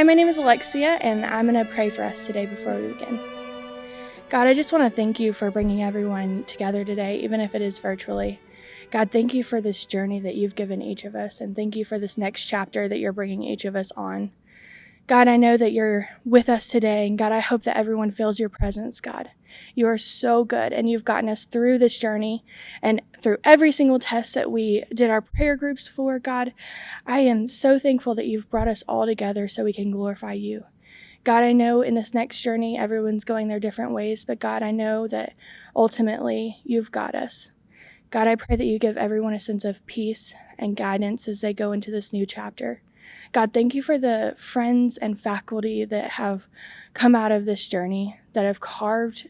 Hi, my name is Alexia, and I'm going to pray for us today before we begin. God, I just want to thank you for bringing everyone together today, even if it is virtually. God, thank you for this journey that you've given each of us, and thank you for this next chapter that you're bringing each of us on. God, I know that you're with us today, and God, I hope that everyone feels your presence, God. You are so good, and you've gotten us through this journey and through every single test that we did our prayer groups for, God. I am so thankful that you've brought us all together so we can glorify you. God, I know in this next journey, everyone's going their different ways, but God, I know that ultimately you've got us. God, I pray that you give everyone a sense of peace and guidance as they go into this new chapter. God, thank you for the friends and faculty that have come out of this journey, that have carved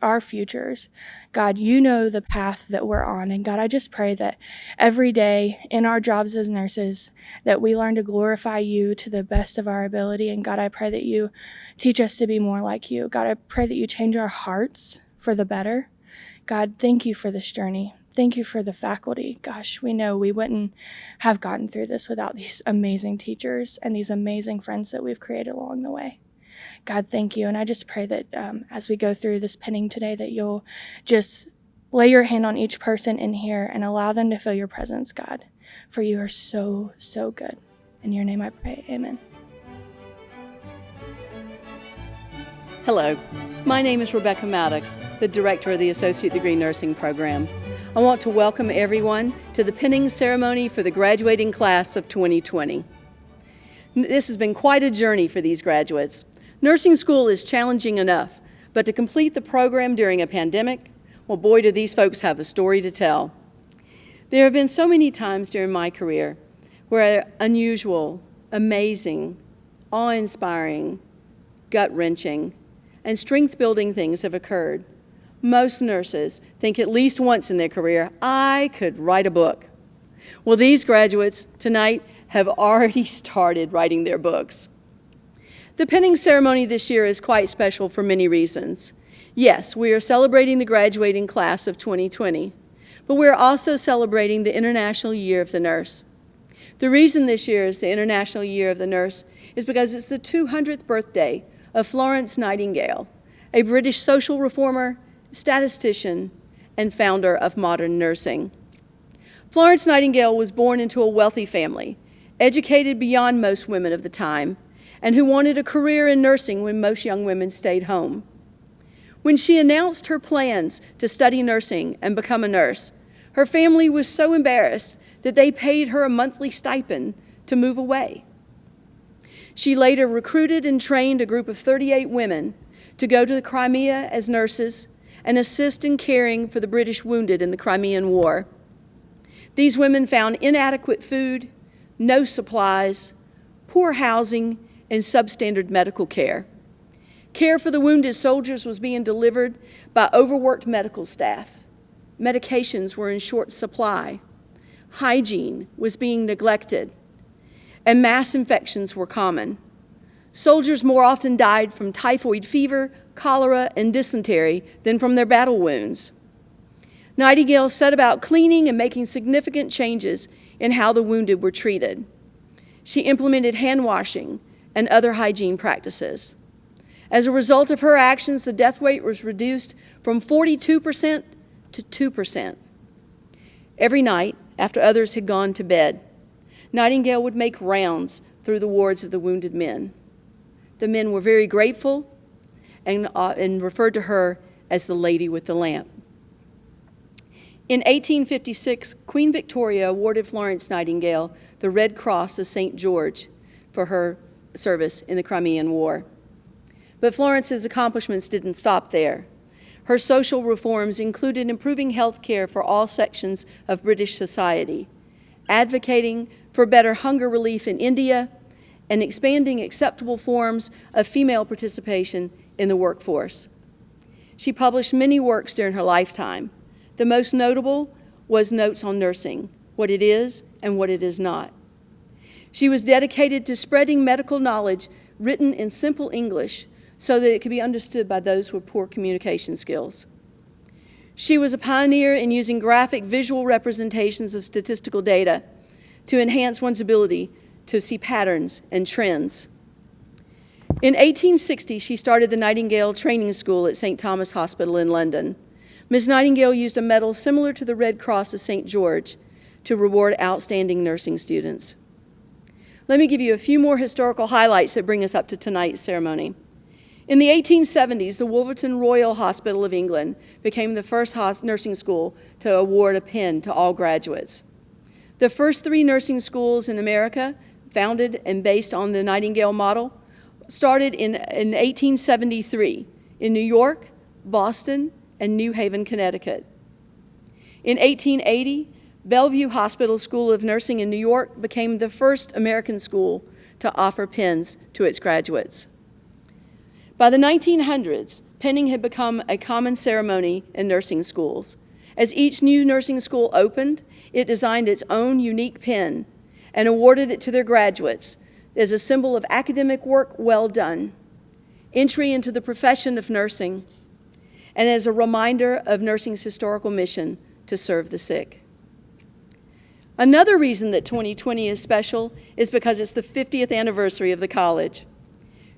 our futures. God, you know the path that we're on. And God, I just pray that every day in our jobs as nurses, that we learn to glorify you to the best of our ability. And God, I pray that you teach us to be more like you. God, I pray that you change our hearts for the better. God, thank you for this journey. Thank you for the faculty. Gosh, we know we wouldn't have gotten through this without these amazing teachers and these amazing friends that we've created along the way. God, thank you. And I just pray that as we go through this pinning today, that you'll just lay your hand on each person in here and allow them to feel your presence, God. For you are so, so good. In your name I pray, amen. Hello, my name is Rebecca Maddox, the Director of the Associate Degree Nursing Program. I want to welcome everyone to the pinning ceremony for the graduating class of 2020. This has been quite a journey for these graduates. Nursing school is challenging enough, but to complete the program during a pandemic, well, boy, do these folks have a story to tell. There have been so many times during my career where unusual, amazing, awe-inspiring, gut-wrenching, and strength-building things have occurred. Most nurses think at least once in their career, I could write a book. Well, these graduates tonight have already started writing their books. The pinning ceremony this year is quite special for many reasons. Yes, we are celebrating the graduating class of 2020, but we're also celebrating the International Year of the Nurse. The reason this year is the International Year of the Nurse is because it's the 200th birthday of Florence Nightingale, a British social reformer, statistician, and founder of modern nursing. Florence Nightingale was born into a wealthy family, educated beyond most women of the time, and who wanted a career in nursing when most young women stayed home. When she announced her plans to study nursing and become a nurse, her family was so embarrassed that they paid her a monthly stipend to move away. She later recruited and trained a group of 38 women to go to the Crimea as nurses and assist in caring for the British wounded in the Crimean War. These women found inadequate food, no supplies, poor housing, and substandard medical care. Care for the wounded soldiers was being delivered by overworked medical staff. Medications were in short supply. Hygiene was being neglected, and mass infections were common. Soldiers more often died from typhoid fever, cholera, and dysentery than from their battle wounds. Nightingale set about cleaning and making significant changes in how the wounded were treated. She implemented hand washing and other hygiene practices. As a result of her actions, the death rate was reduced from 42% to 2%. Every night, after others had gone to bed, Nightingale would make rounds through the wards of the wounded men. The men were very grateful and referred to her as the lady with the lamp. In 1856, Queen Victoria awarded Florence Nightingale the Red Cross of St. George for her service in the Crimean War. But Florence's accomplishments didn't stop there. Her social reforms included improving health care for all sections of British society, advocating for better hunger relief in India, and expanding acceptable forms of female participation in the workforce. She published many works during her lifetime. The most notable was Notes on Nursing, What It Is and What It Is Not. She was dedicated to spreading medical knowledge written in simple English so that it could be understood by those with poor communication skills. She was a pioneer in using graphic visual representations of statistical data to enhance one's ability to see patterns and trends. In 1860, she started the Nightingale Training School at St. Thomas Hospital in London. Ms. Nightingale used a medal similar to the Red Cross of St. George to reward outstanding nursing students. Let me give you a few more historical highlights that bring us up to tonight's ceremony. In the 1870s, the Wolverton Royal Hospital of England became the first nursing school to award a pin to all graduates. The first 3 nursing schools in America, founded and based on the Nightingale model, started in 1873 in New York, Boston, and New Haven, Connecticut. In 1880, Bellevue Hospital School of Nursing in New York became the first American school to offer pins to its graduates. By the 1900s, pinning had become a common ceremony in nursing schools. As each new nursing school opened, it designed its own unique pin and awarded it to their graduates as a symbol of academic work well done, entry into the profession of nursing, and as a reminder of nursing's historical mission to serve the sick. Another reason that 2020 is special is because it's the 50th anniversary of the college.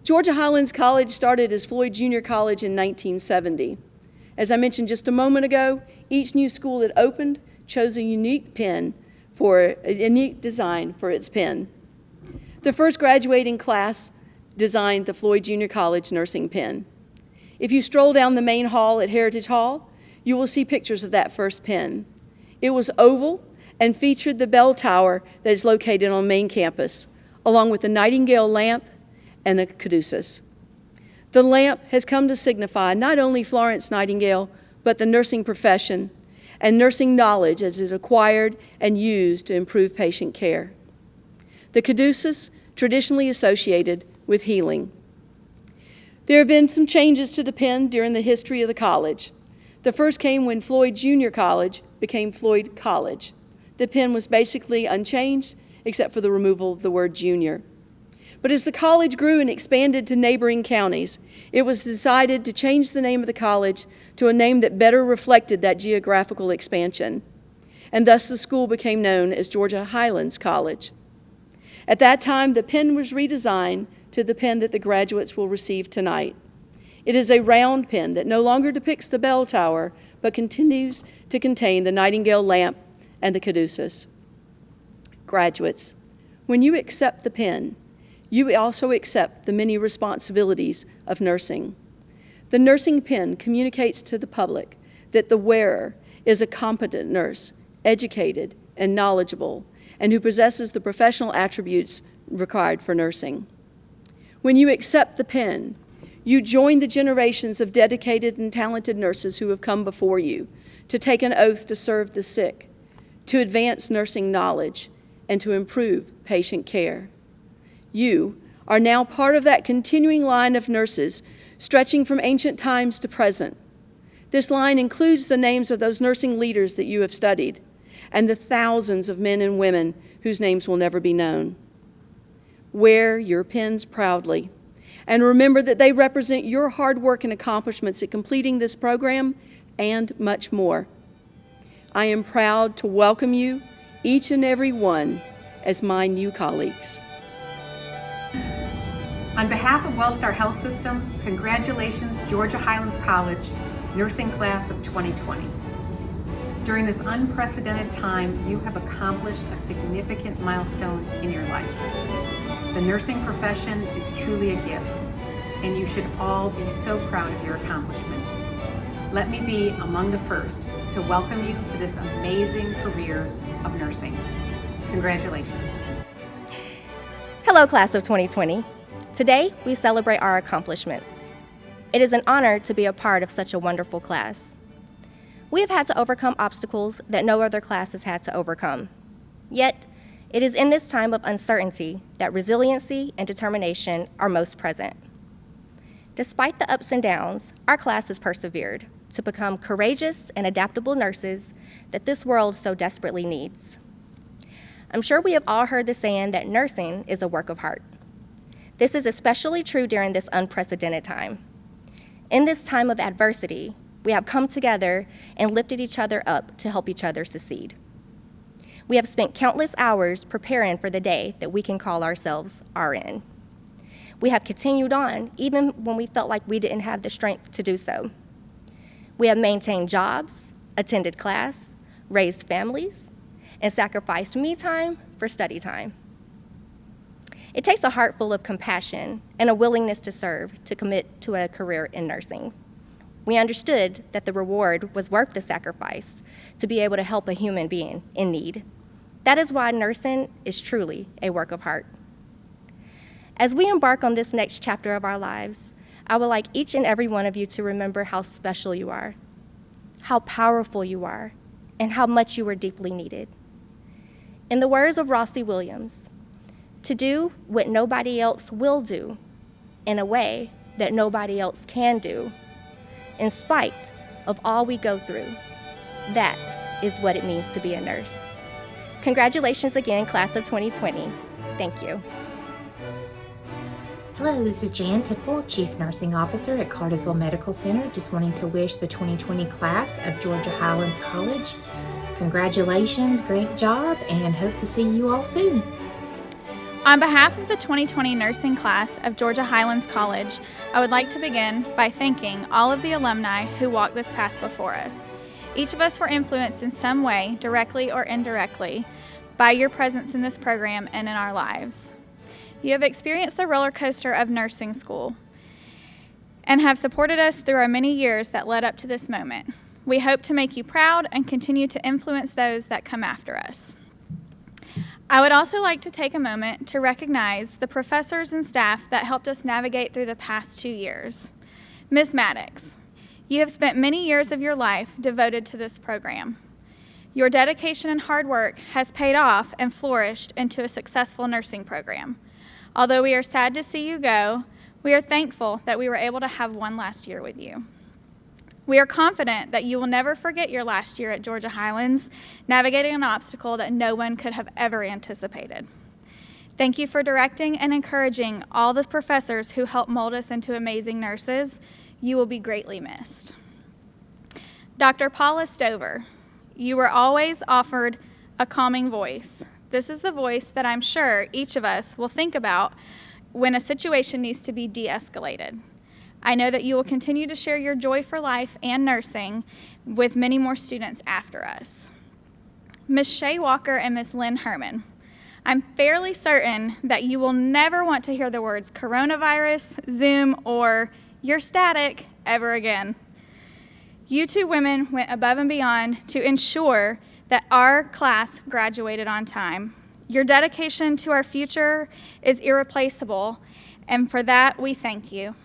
Georgia Highlands College started as Floyd Junior College in 1970. As I mentioned just a moment ago, each new school that opened chose a unique design for its pin. The first graduating class designed the Floyd Junior College nursing pin. If you stroll down the main hall at Heritage Hall, you will see pictures of that first pin. It was oval and featured the bell tower that is located on main campus, along with the Nightingale lamp and the caduceus. The lamp has come to signify not only Florence Nightingale, but the nursing profession and nursing knowledge as it is acquired and used to improve patient care. The caduceus, traditionally associated with healing. There have been some changes to the pin during the history of the college. The first came when Floyd Junior College became Floyd College. The pin was basically unchanged, except for the removal of the word junior. But as the college grew and expanded to neighboring counties, it was decided to change the name of the college to a name that better reflected that geographical expansion. And thus the school became known as Georgia Highlands College. At that time, the pin was redesigned to the pin that the graduates will receive tonight. It is a round pin that no longer depicts the bell tower, but continues to contain the Nightingale lamp and the caduceus. Graduates, when you accept the pin, you also accept the many responsibilities of nursing. The nursing pin communicates to the public that the wearer is a competent nurse, educated and knowledgeable, and who possesses the professional attributes required for nursing. When you accept the pin, you join the generations of dedicated and talented nurses who have come before you to take an oath to serve the sick, to advance nursing knowledge, and to improve patient care. You are now part of that continuing line of nurses stretching from ancient times to present. This line includes the names of those nursing leaders that you have studied and the thousands of men and women whose names will never be known. Wear your pins proudly and remember that they represent your hard work and accomplishments at completing this program and much more. I am proud to welcome you, each and every one, as my new colleagues. On behalf of Wellstar Health System, congratulations, Georgia Highlands College, nursing class of 2020. During this unprecedented time, you have accomplished a significant milestone in your life. The nursing profession is truly a gift, and you should all be so proud of your accomplishment. Let me be among the first to welcome you to this amazing career of nursing. Congratulations. Hello, class of 2020. Today, we celebrate our accomplishments. It is an honor to be a part of such a wonderful class. We have had to overcome obstacles that no other class has had to overcome. Yet, it is in this time of uncertainty that resiliency and determination are most present. Despite the ups and downs, our class has persevered to become courageous and adaptable nurses that this world so desperately needs. I'm sure we have all heard the saying that nursing is a work of heart. This is especially true during this unprecedented time. In this time of adversity, we have come together and lifted each other up to help each other succeed. We have spent countless hours preparing for the day that we can call ourselves RN. We have continued on, even when we felt like we didn't have the strength to do so. We have maintained jobs, attended class, raised families, and sacrificed me time for study time. It takes a heart full of compassion and a willingness to serve to commit to a career in nursing. We understood that the reward was worth the sacrifice to be able to help a human being in need. That is why nursing is truly a work of heart. As we embark on this next chapter of our lives, I would like each and every one of you to remember how special you are, how powerful you are, and how much you are deeply needed. In the words of Rossi Williams, to do what nobody else will do in a way that nobody else can do, in spite of all we go through, that is what it means to be a nurse. Congratulations again, class of 2020. Thank you. Hello, this is Jan Tipple, Chief Nursing Officer at Cartersville Medical Center. Just wanting to wish the 2020 class of Georgia Highlands College congratulations, great job, and hope to see you all soon. On behalf of the 2020 nursing class of Georgia Highlands College, I would like to begin by thanking all of the alumni who walked this path before us. Each of us were influenced in some way, directly or indirectly, by your presence in this program and in our lives. You have experienced the roller coaster of nursing school and have supported us through our many years that led up to this moment. We hope to make you proud and continue to influence those that come after us. I would also like to take a moment to recognize the professors and staff that helped us navigate through the past 2 years. Ms. Maddox, you have spent many years of your life devoted to this program. Your dedication and hard work has paid off and flourished into a successful nursing program. Although we are sad to see you go, we are thankful that we were able to have one last year with you. We are confident that you will never forget your last year at Georgia Highlands, navigating an obstacle that no one could have ever anticipated. Thank you for directing and encouraging all the professors who helped mold us into amazing nurses. You will be greatly missed. Dr. Paula Stover, you were always offered a calming voice. This is the voice that I'm sure each of us will think about when a situation needs to be de-escalated. I know that you will continue to share your joy for life and nursing with many more students after us. Ms. Shay Walker and Ms. Lynn Herman, I'm fairly certain that you will never want to hear the words coronavirus, Zoom, or you're static ever again. You two women went above and beyond to ensure that our class graduated on time. Your dedication to our future is irreplaceable, and for that we thank you.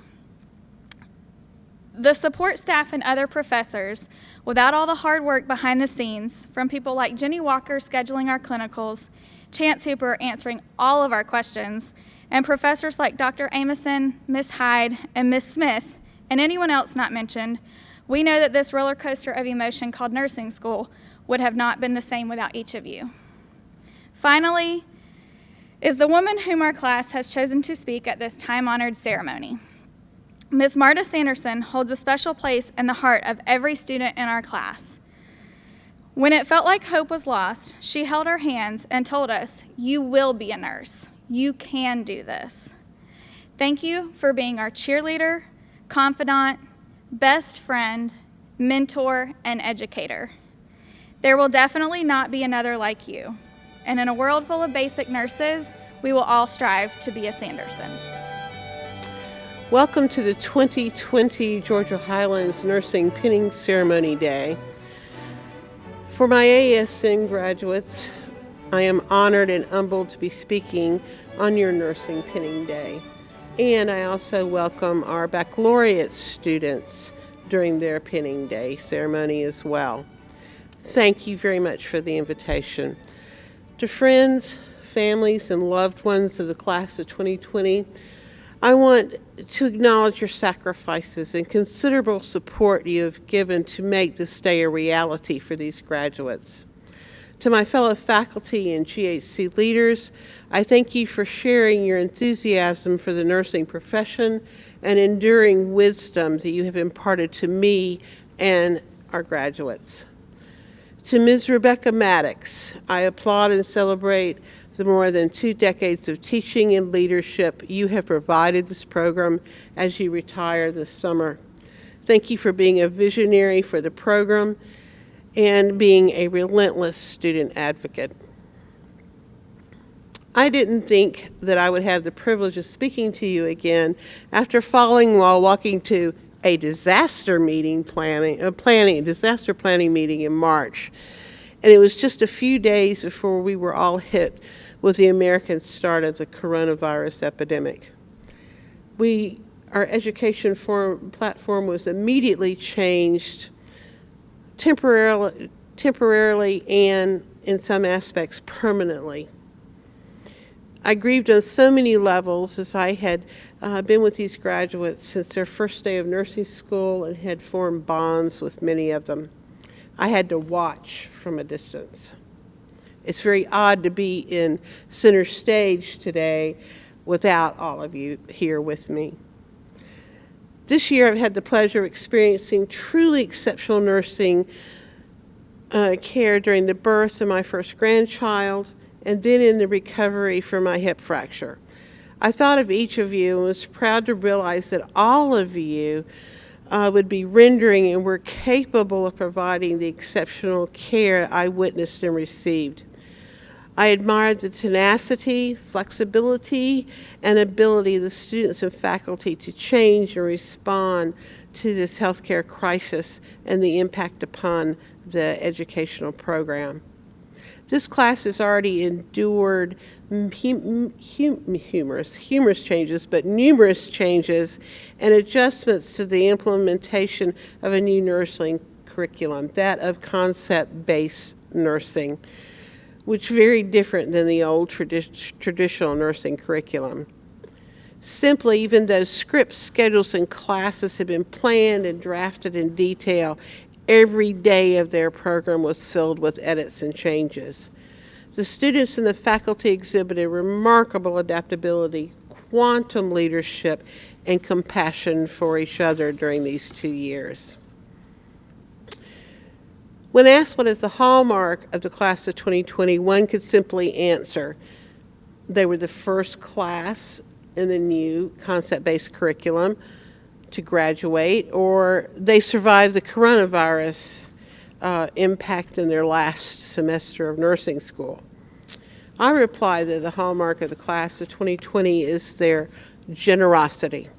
The support staff and other professors, without all the hard work behind the scenes, from people like Jenny Walker scheduling our clinicals, Chance Hooper answering all of our questions, and professors like Dr. Amison, Ms. Hyde, and Ms. Smith, and anyone else not mentioned, we know that this roller coaster of emotion called nursing school would have not been the same without each of you. Finally, is the woman whom our class has chosen to speak at this time-honored ceremony. Ms. Marta Sanderson holds a special place in the heart of every student in our class. When it felt like hope was lost, she held our hands and told us, "You will be a nurse. You can do this." Thank you for being our cheerleader, confidant, best friend, mentor, and educator. There will definitely not be another like you. And in a world full of basic nurses, we will all strive to be a Sanderson. Welcome to the 2020 Georgia Highlands Nursing Pinning Ceremony Day. For my ASN graduates, I am honored and humbled to be speaking on your Nursing Pinning Day. And I also welcome our baccalaureate students during their Pinning Day ceremony as well. Thank you very much for the invitation. To friends, families, and loved ones of the class of 2020, I want to acknowledge your sacrifices and considerable support you have given to make this day a reality for these graduates. To my fellow faculty and GHC leaders, I thank you for sharing your enthusiasm for the nursing profession and enduring wisdom that you have imparted to me and our graduates. To Ms. Rebecca Maddox, I applaud and celebrate the more than 2 decades of teaching and leadership you have provided this program as you retire this summer. Thank you for being a visionary for the program and being a relentless student advocate. I didn't think that I would have the privilege of speaking to you again after falling while walking to a disaster planning meeting in March. And it was just a few days before we were all hit with the American start of the coronavirus epidemic. Our education platform was immediately changed temporarily and in some aspects permanently. I grieved on so many levels as I had been with these graduates since their first day of nursing school and had formed bonds with many of them. I had to watch from a distance. It's very odd to be in center stage today without all of you here with me. This year I've had the pleasure of experiencing truly exceptional nursing care during the birth of my first grandchild and then in the recovery from my hip fracture. I thought of each of you and was proud to realize that all of you would be rendering and were capable of providing the exceptional care I witnessed and received. I admired the tenacity, flexibility, and ability of the students and faculty to change and respond to this healthcare crisis and the impact upon the educational program. This class has already endured humorous changes, but numerous changes and adjustments to the implementation of a new nursing curriculum, that of concept-based nursing, which is very different than the old traditional nursing curriculum. Simply, even though scripts, schedules, and classes had been planned and drafted in detail, every day of their program was filled with edits and changes. The students and the faculty exhibited remarkable adaptability, quantum leadership, and compassion for each other during these 2 years. When asked what is the hallmark of the class of 2020, one could simply answer, they were the first class in the new concept-based curriculum to graduate, or they survived the coronavirus impact in their last semester of nursing school. I reply that the hallmark of the class of 2020 is their generosity.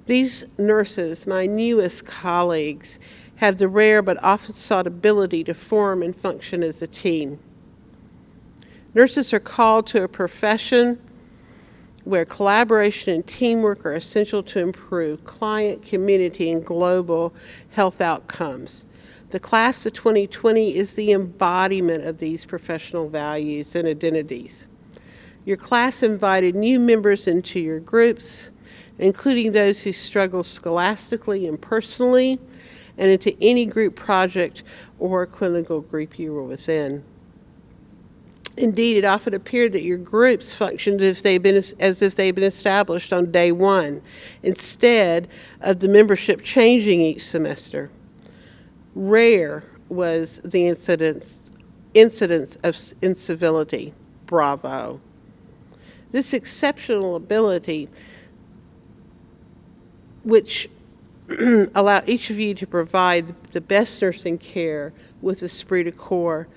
These nurses, my newest colleagues, have the rare but often sought ability to form and function as a team. Nurses are called to a profession where collaboration and teamwork are essential to improve client, community, and global health outcomes. The class of 2020 is the embodiment of these professional values and identities. Your class invited new members into your groups, including those who struggle scholastically and personally, and into any group project or clinical group you were within. Indeed, it often appeared that your groups functioned as if they'd been established on day one, instead of the membership changing each semester. Rare was the incidence of incivility. Bravo. This exceptional ability, which allow each of you to provide the best nursing care with esprit de corps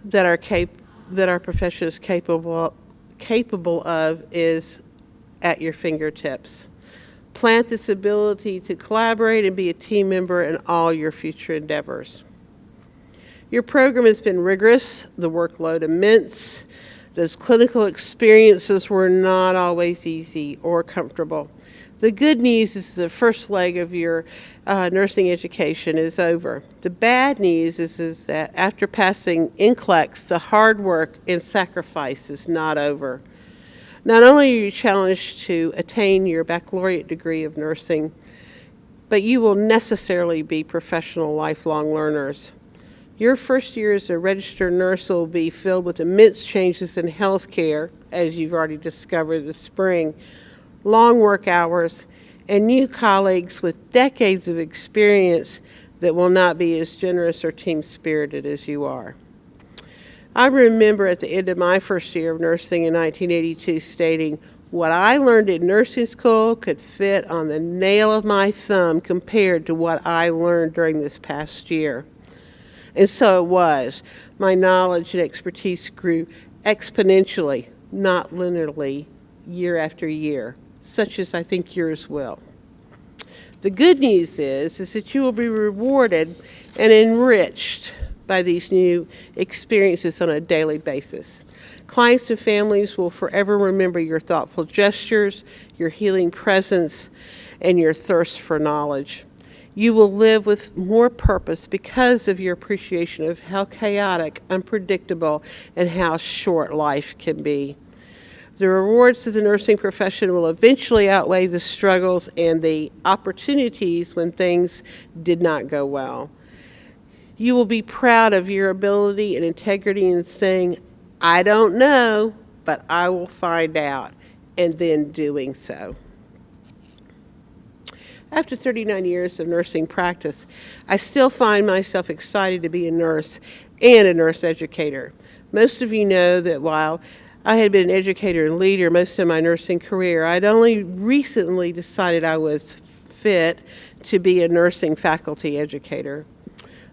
that our profession is capable of, is at your fingertips. Plant this ability to collaborate and be a team member in all your future endeavors. Your program has been rigorous, the workload immense. Those clinical experiences were not always easy or comfortable. The good news is the first leg of your nursing education is over. The bad news is that after passing NCLEX, the hard work and sacrifice is not over. Not only are you challenged to attain your baccalaureate degree of nursing, but you will necessarily be professional lifelong learners. Your first year as a registered nurse will be filled with immense changes in healthcare, as you've already discovered this spring, long work hours, and new colleagues with decades of experience that will not be as generous or team-spirited as you are. I remember at the end of my first year of nursing in 1982 stating, what I learned in nursing school could fit on the nail of my thumb compared to what I learned during this past year. And so it was. My knowledge and expertise grew exponentially, not linearly, year after year, such as I think yours will. The good news is that you will be rewarded and enriched by these new experiences on a daily basis. Clients and families will forever remember your thoughtful gestures, your healing presence, and your thirst for knowledge. You will live with more purpose because of your appreciation of how chaotic, unpredictable, and how short life can be. The rewards of the nursing profession will eventually outweigh the struggles and the opportunities when things did not go well. You will be proud of your ability and integrity in saying, I don't know, but I will find out, and then doing so. After 39 years of nursing practice, I still find myself excited to be a nurse and a nurse educator. Most of you know that while I had been an educator and leader most of my nursing career, I'd only recently decided I was fit to be a nursing faculty educator.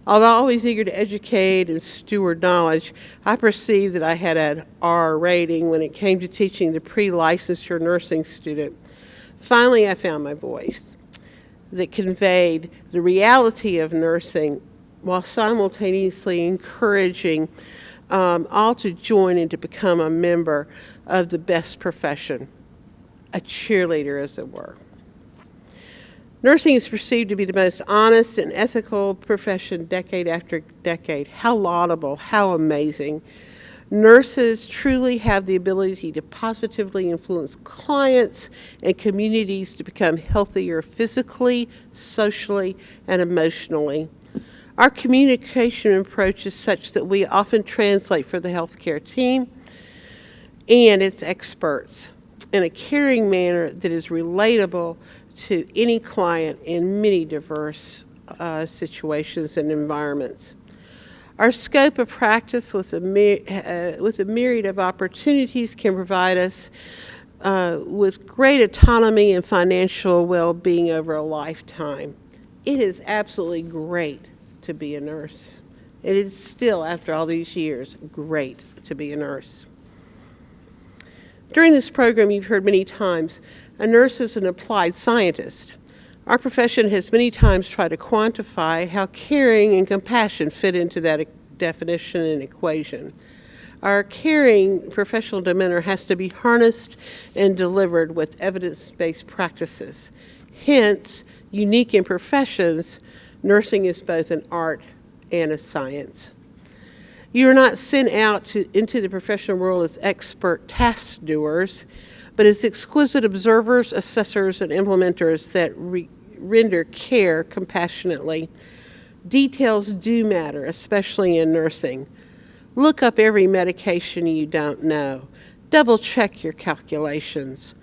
Although always eager to educate and steward knowledge, I perceived that I had an R rating when it came to teaching the pre-licensure nursing student. Finally, I found my voice that conveyed the reality of nursing while simultaneously encouraging all to join and to become a member of the best profession, a cheerleader, as it were. Nursing is perceived to be the most honest and ethical profession decade after decade. How laudable, how amazing. Nurses truly have the ability to positively influence clients and communities to become healthier physically, socially, and emotionally. Our communication approach is such that we often translate for the healthcare team and its experts in a caring manner that is relatable to any client in many diverse situations and environments. Our scope of practice with a myriad of opportunities can provide us with great autonomy and financial well-being over a lifetime. It is absolutely great to be a nurse. It is still, after all these years, great to be a nurse. During this program, you've heard many times, a nurse is an applied scientist. Our profession has many times tried to quantify how caring and compassion fit into that definition and equation. Our caring professional demeanor has to be harnessed and delivered with evidence-based practices. Hence, unique in professions, nursing is both an art and a science. You are not sent out into the professional world as expert task doers, but as exquisite observers, assessors, and implementers that render care compassionately. Details do matter, especially in nursing. Look up every medication you don't know. Double check your calculations.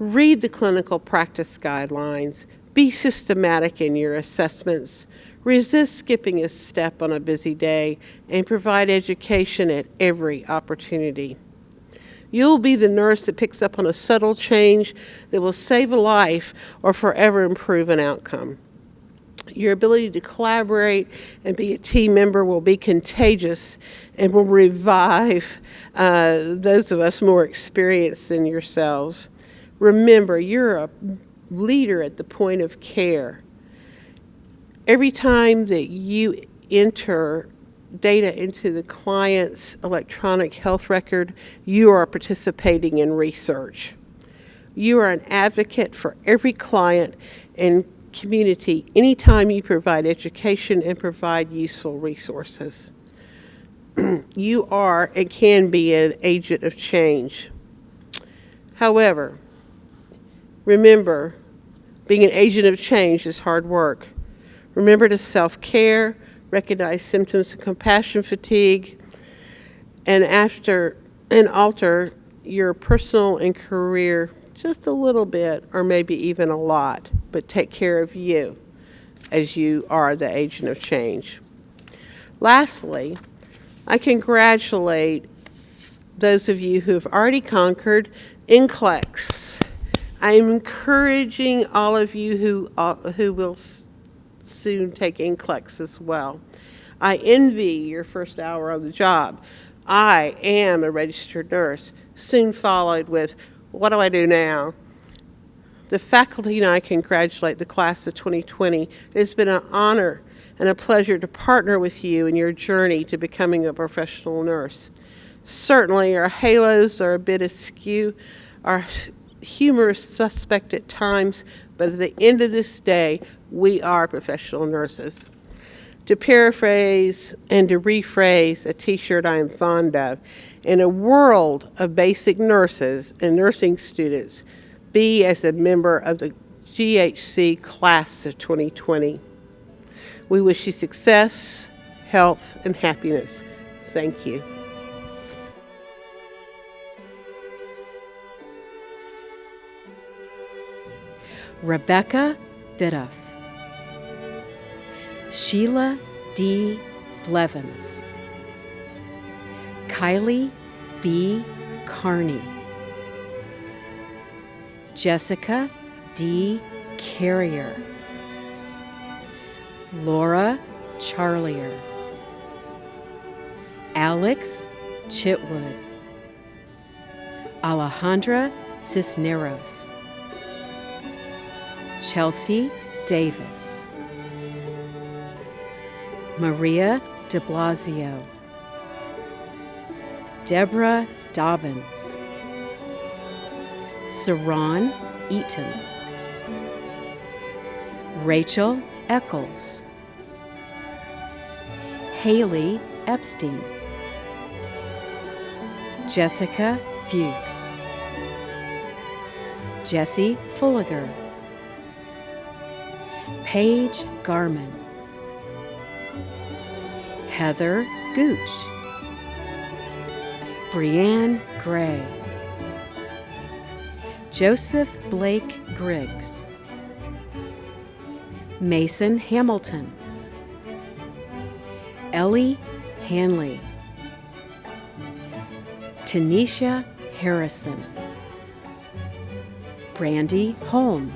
Read the clinical practice guidelines. Be systematic in your assessments. Resist skipping a step on a busy day and provide education at every opportunity. You'll be the nurse that picks up on a subtle change that will save a life or forever improve an outcome. Your ability to collaborate and be a team member will be contagious and will revive those of us more experienced than yourselves. Remember, you're a leader at the point of care. Every time that you enter data into the client's electronic health record, you are participating in research. You are an advocate for every client and community anytime you provide education and provide useful resources. You are and can be an agent of change. However, remember, being an agent of change is hard work. Remember to self-care, recognize symptoms of compassion fatigue, and alter your personal and career just a little bit, or maybe even a lot, but take care of you as you are the agent of change. Lastly, I congratulate those of you who have already conquered NCLEX. I am encouraging all of you who will soon take NCLEX as well. I envy your first hour on the job. I am a registered nurse, soon followed with, what do I do now? The faculty and I congratulate the class of 2020. It has been an honor and a pleasure to partner with you in your journey to becoming a professional nurse. Certainly, our halos are a bit askew, our humor is suspect at times, but at the end of this day, we are professional nurses. To paraphrase and to rephrase a t-shirt I am fond of, in a world of basic nurses and nursing students, be as a member of the GHC class of 2020. We wish you success, health, and happiness. Thank you. Rebecca Biddulph, Sheila D. Blevins, Kylie B. Carney, Jessica D. Carrier, Laura Charlier, Alex Chitwood, Alejandra Cisneros, Chelsea Davis, Maria de Blasio, Deborah Dobbins, Saran Eaton, Rachel Eccles, Haley Epstein, Jessica Fuchs, Jessie Fulliger, Paige Garman, Heather Gooch, Brianne Gray, Joseph Blake Griggs, Mason Hamilton, Ellie Hanley, Tanisha Harrison, Brandy Holm,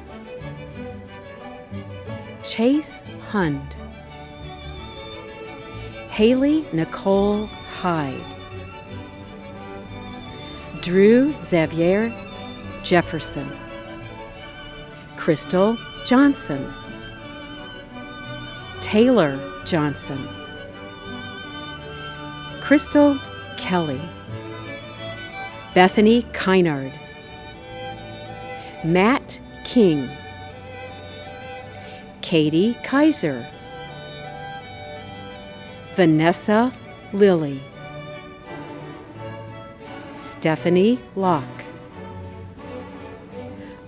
Chase Hund, Haley Nicole Hyde, Drew Xavier Jefferson, Crystal Johnson, Taylor Johnson, Crystal Kelly, Bethany Kynard, Matt King, Katie Kaiser, Vanessa Lilly, Stephanie Locke,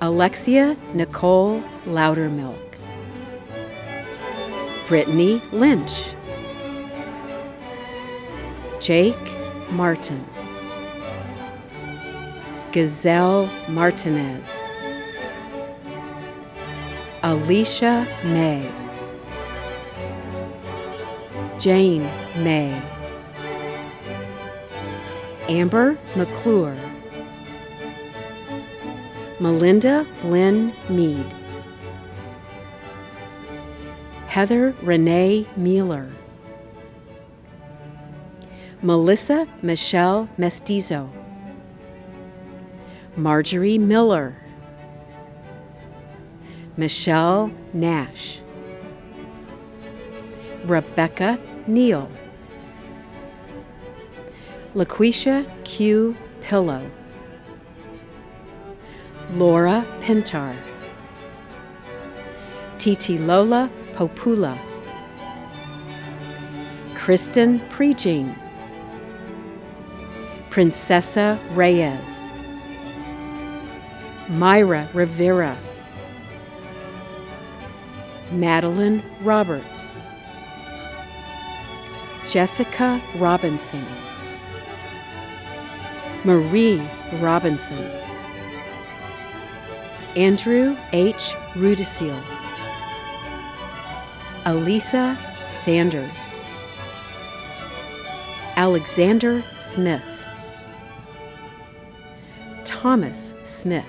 Alexia Nicole Loudermilk, Brittany Lynch, Jake Martin, Gazelle Martinez, Alicia May, Jane May, Amber McClure, Melinda Lynn Mead, Heather Renee Mueller, Melissa Michelle Mestizo, Marjorie Miller, Michelle Nash, Rebecca Neal, LaQuisha Q. Pillow, Laura Pintar, Titi Lola Popula, Kristen Prejean, Princessa Reyes, Myra Rivera, Madeline Roberts, Jessica Robinson, Marie Robinson, Andrew H. Rudisil, Elisa Sanders, Alexander Smith, Thomas Smith,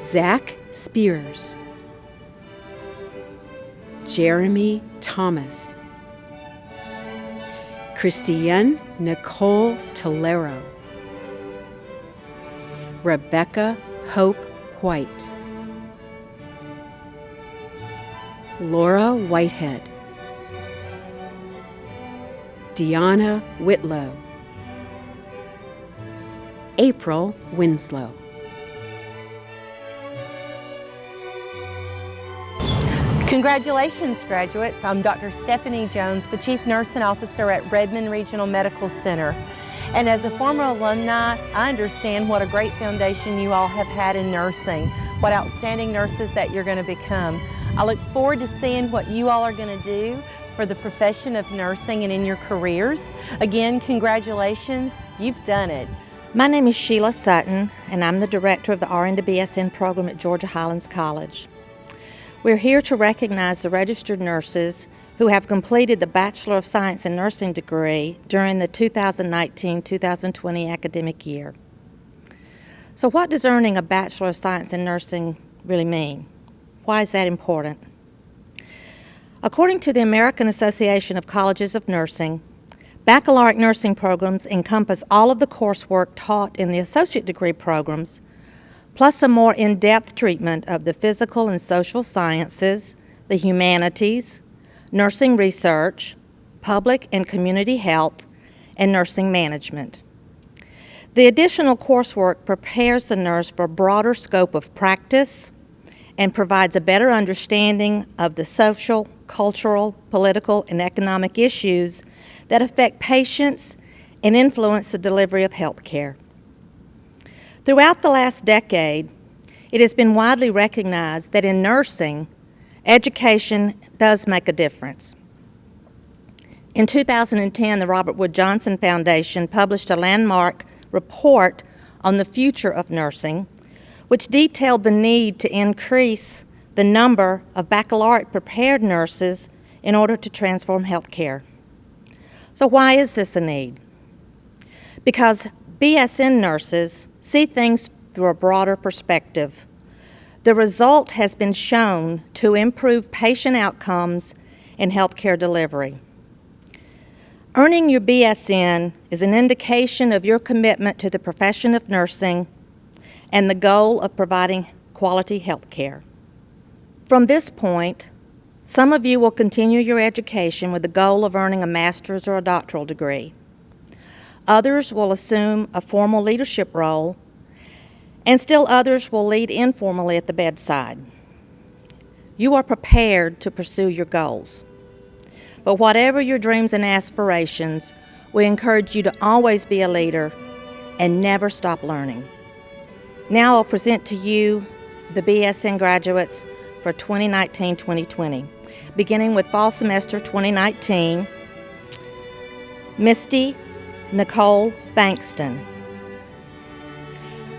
Zach Spears, Jeremy Thomas, Christiane Nicole Tolero, Rebecca Hope White, Laura Whitehead, Deanna Whitlow, April Winslow. Congratulations, graduates. I'm Dr. Stephanie Jones, the Chief Nursing Officer at Redmond Regional Medical Center. And as a former alumni, I understand what a great foundation you all have had in nursing, what outstanding nurses that you're going to become. I look forward to seeing what you all are going to do for the profession of nursing and in your careers. Again, congratulations, you've done it. My name is Sheila Sutton, and I'm the director of the RN to BSN program at Georgia Highlands College. We're here to recognize the registered nurses who have completed the Bachelor of Science in Nursing degree during the 2019-2020 academic year. So what does earning a Bachelor of Science in Nursing really mean? Why is that important? According to the American Association of Colleges of Nursing, baccalaureate nursing programs encompass all of the coursework taught in the associate degree programs, plus a more in-depth treatment of the physical and social sciences, the humanities, nursing research, public and community health, and nursing management. The additional coursework prepares the nurse for a broader scope of practice and provides a better understanding of the social, cultural, political, and economic issues that affect patients and influence the delivery of health care. Throughout the last decade, it has been widely recognized that in nursing, education does make a difference. In 2010, the Robert Wood Johnson Foundation published a landmark report on the future of nursing, which detailed the need to increase the number of baccalaureate-prepared nurses in order to transform healthcare. So why is this a need? Because BSN nurses see things through a broader perspective. The result has been shown to improve patient outcomes in healthcare delivery. Earning your BSN is an indication of your commitment to the profession of nursing and the goal of providing quality health care. From this point, some of you will continue your education with the goal of earning a master's or a doctoral degree. Others will assume a formal leadership role, and still others will lead informally at the bedside. You are prepared to pursue your goals. But whatever your dreams and aspirations, we encourage you to always be a leader and never stop learning. Now I'll present to you the BSN graduates for 2019-2020, beginning with fall semester 2019, Misty Nicole Bankston,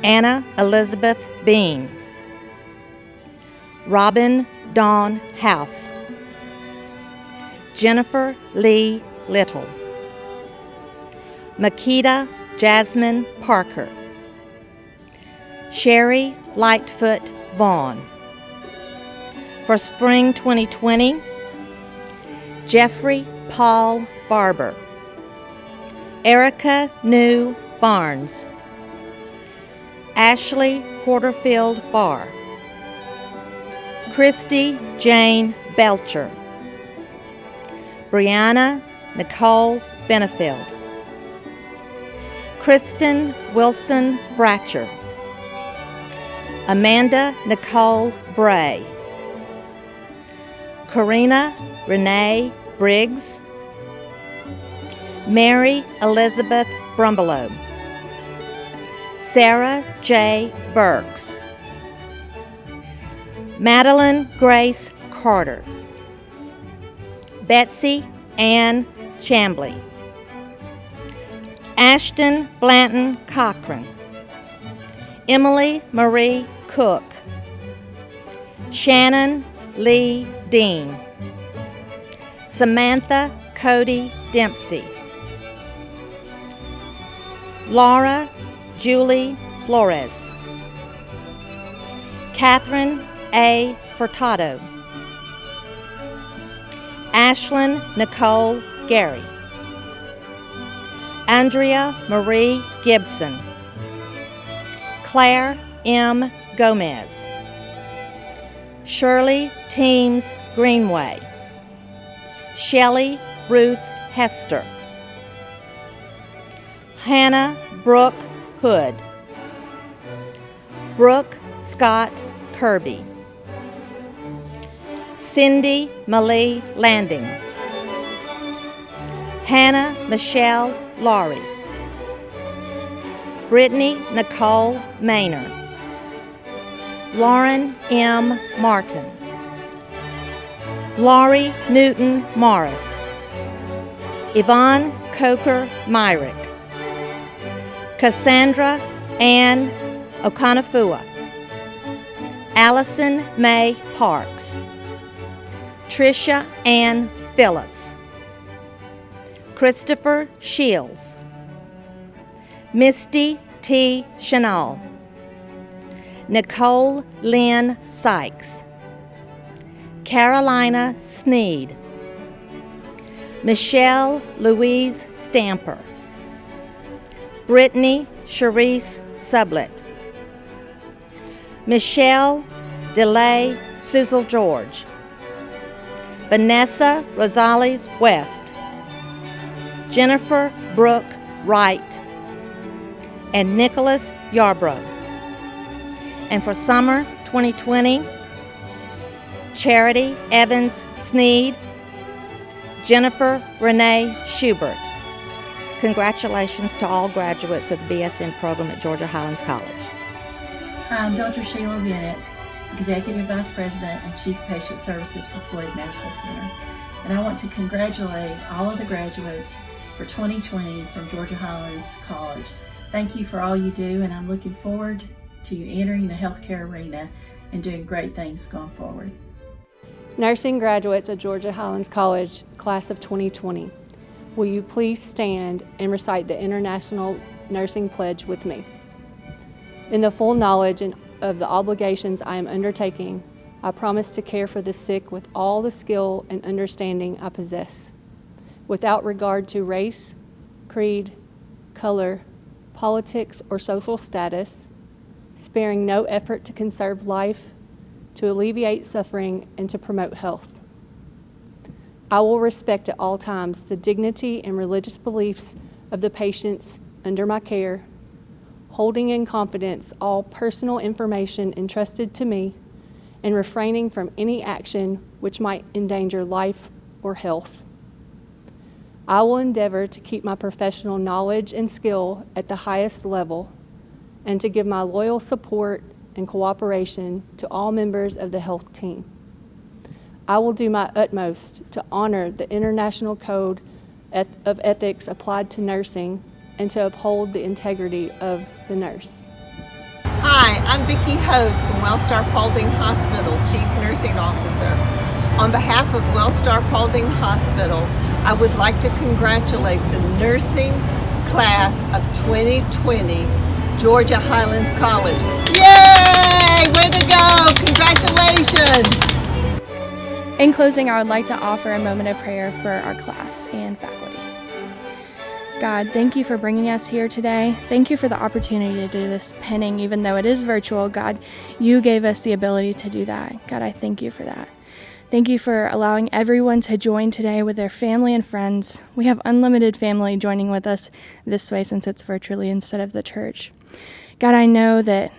Anna Elizabeth Bean, Robin Dawn House, Jennifer Lee Little, Makita Jasmine Parker, Sherry Lightfoot Vaughn. For spring 2020, Jeffrey Paul Barber, Erica New Barnes, Ashley Porterfield Barr, Christy Jane Belcher, Brianna Nicole Benefield, Kristen Wilson Bratcher, Amanda Nicole Bray, Karina Renee Briggs, Mary Elizabeth Brumbelow, Sarah J. Burks, Madeline Grace Carter, Betsy Ann Chambly, Ashton Blanton Cochran, Emily Marie Cook, Shannon Lee Dean, Samantha Cody Dempsey. Laura Julie Flores. Catherine A. Furtado. Ashlyn Nicole Gary. Andrea Marie Gibson. Claire M. Gomez. Shirley Teams Greenway. Shelley Ruth Hester. Hannah Brooke Hood. Brooke Scott Kirby. Cindy Malie Landing. Hannah Michelle Laurie. Brittany Nicole Maynard. Lauren M. Martin. Laurie Newton Morris. Yvonne Coker Myrick. Cassandra Ann Okanafua. Allison Mae Parks. Tricia Ann Phillips. Christopher Shields. Misty T. Chanel. Nicole Lynn Sykes. Carolina Sneed. Michelle Louise Stamper. Brittany Charisse Sublett. Michelle DeLay Suzel George. Vanessa Rosales West. Jennifer Brooke Wright. And Nicholas Yarbrough. And for summer 2020, Charity Evans Sneed, Jennifer Renee Schubert. Congratulations to all graduates of the BSN program at Georgia Highlands College. I'm Dr. Shayla Bennett, Executive Vice President and Chief Patient Services for Floyd Medical Center. And I want to congratulate all of the graduates for 2020 from Georgia Highlands College. Thank you for all you do, and I'm looking forward to you entering the healthcare arena and doing great things going forward. Nursing graduates of Georgia Highlands College, class of 2020, will you please stand and recite the International Nursing Pledge with me? In the full knowledge of the obligations I am undertaking, I promise to care for the sick with all the skill and understanding I possess, without regard to race, creed, color, politics, or social status, sparing no effort to conserve life, to alleviate suffering, and to promote health. I will respect at all times the dignity and religious beliefs of the patients under my care, holding in confidence all personal information entrusted to me, and refraining from any action which might endanger life or health. I will endeavor to keep my professional knowledge and skill at the highest level, and to give my loyal support and cooperation to all members of the health team. I will do my utmost to honor the International Code of Ethics applied to nursing and to uphold the integrity of the nurse. Hi, I'm Vicki Hogue from Wellstar Paulding Hospital, Chief Nursing Officer. On behalf of Wellstar Paulding Hospital, I would like to congratulate the nursing class of 2020, Georgia Highlands College. Yay! Way to go! Congratulations! In closing, I would like to offer a moment of prayer for our class and faculty. God, thank you for bringing us here today. Thank you for the opportunity to do this pinning, even though it is virtual. God, you gave us the ability to do that. God, I thank you for that. Thank you for allowing everyone to join today with their family and friends. We have unlimited family joining with us this way since it's virtually instead of the church. God, I know that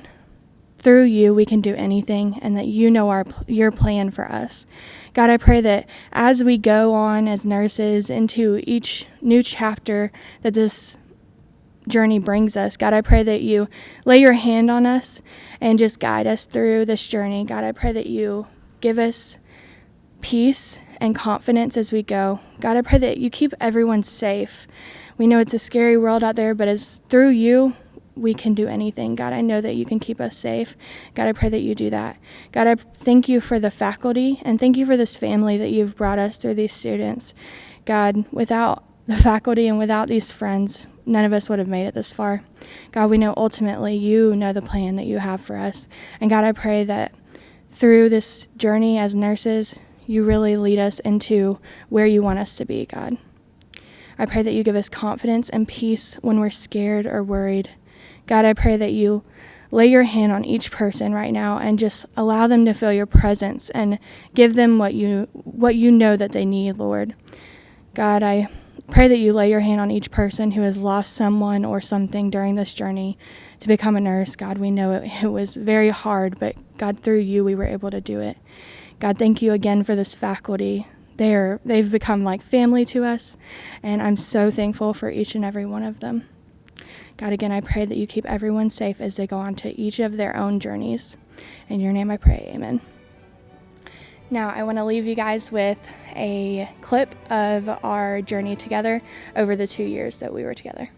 through you we can do anything and that you know your plan for us. God, I pray that as we go on as nurses into each new chapter that this journey brings us, God, I pray that you lay your hand on us and just guide us through this journey. God, I pray that you give us peace and confidence as we go. God, I pray that you keep everyone safe. We know it's a scary world out there, but as through you, we can do anything. God, I know that you can keep us safe. God, I pray that you do that. God, I thank you for the faculty and thank you for this family that you've brought us through these students. God, without the faculty and without these friends, none of us would have made it this far. God, we know ultimately you know the plan that you have for us. And God, I pray that through this journey as nurses, you really lead us into where you want us to be, God. I pray that you give us confidence and peace when we're scared or worried. God, I pray that you lay your hand on each person right now and just allow them to feel your presence and give them what you know that they need, Lord. God, I pray that you lay your hand on each person who has lost someone or something during this journey to become a nurse. God, we know it was very hard, but God, through you, we were able to do it. God, thank you again for this faculty. They've become like family to us, and I'm so thankful for each and every one of them. God, again, I pray that you keep everyone safe as they go on to each of their own journeys. In your name I pray, amen. Now, I want to leave you guys with a clip of our journey together over the 2 years that we were together.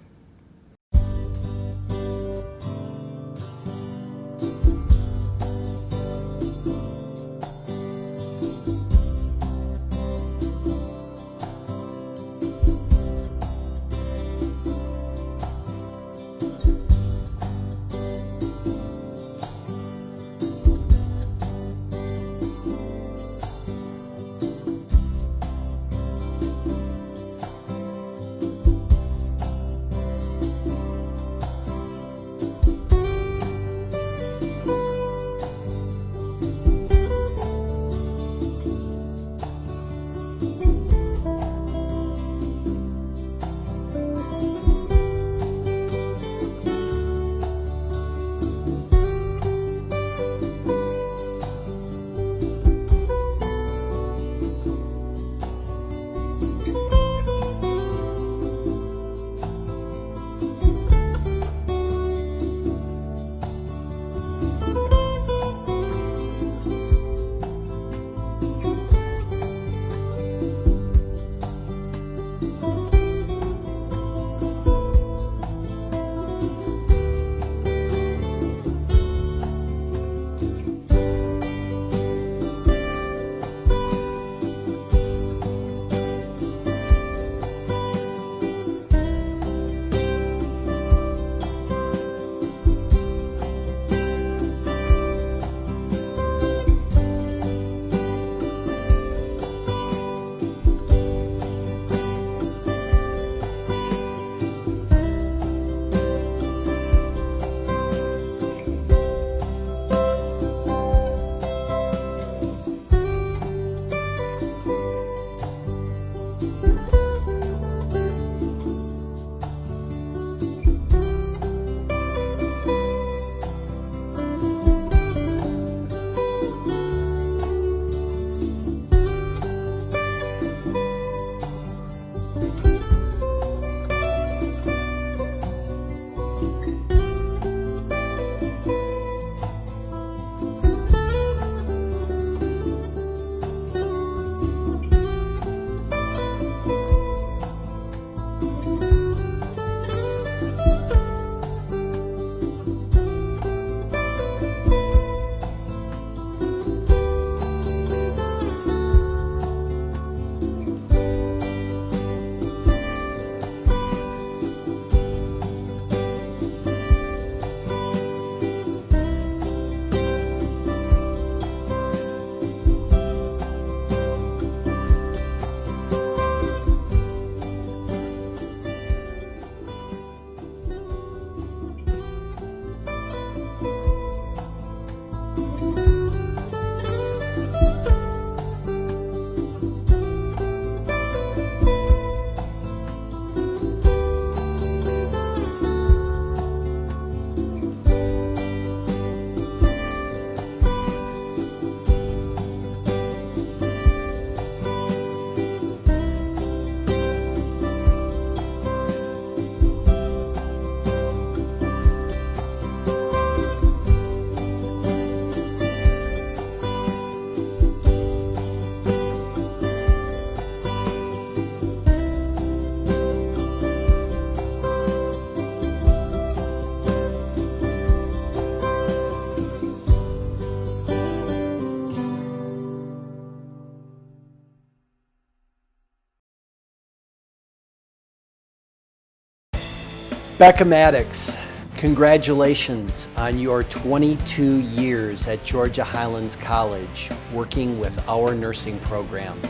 Rebecca Maddox, congratulations on your 22 years at Georgia Highlands College working with our nursing program.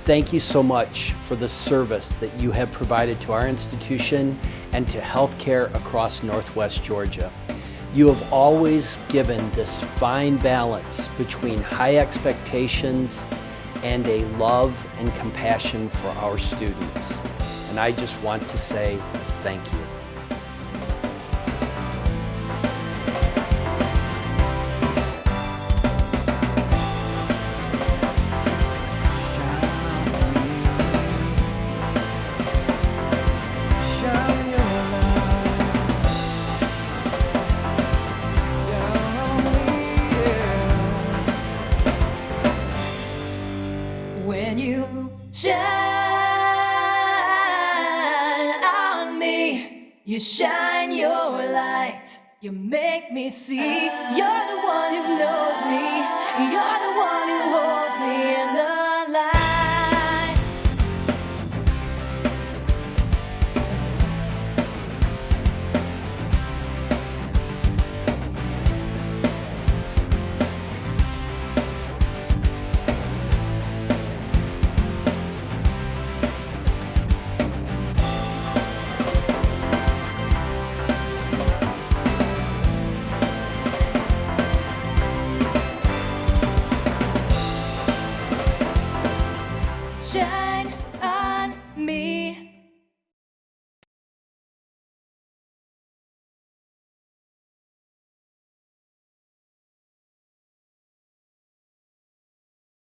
Thank you so much for the service that you have provided to our institution and to healthcare across Northwest Georgia. You have always given this fine balance between high expectations and a love and compassion for our students. And I just want to say thank you. When you shine on me, you shine your light. You make me see you're the one who knows.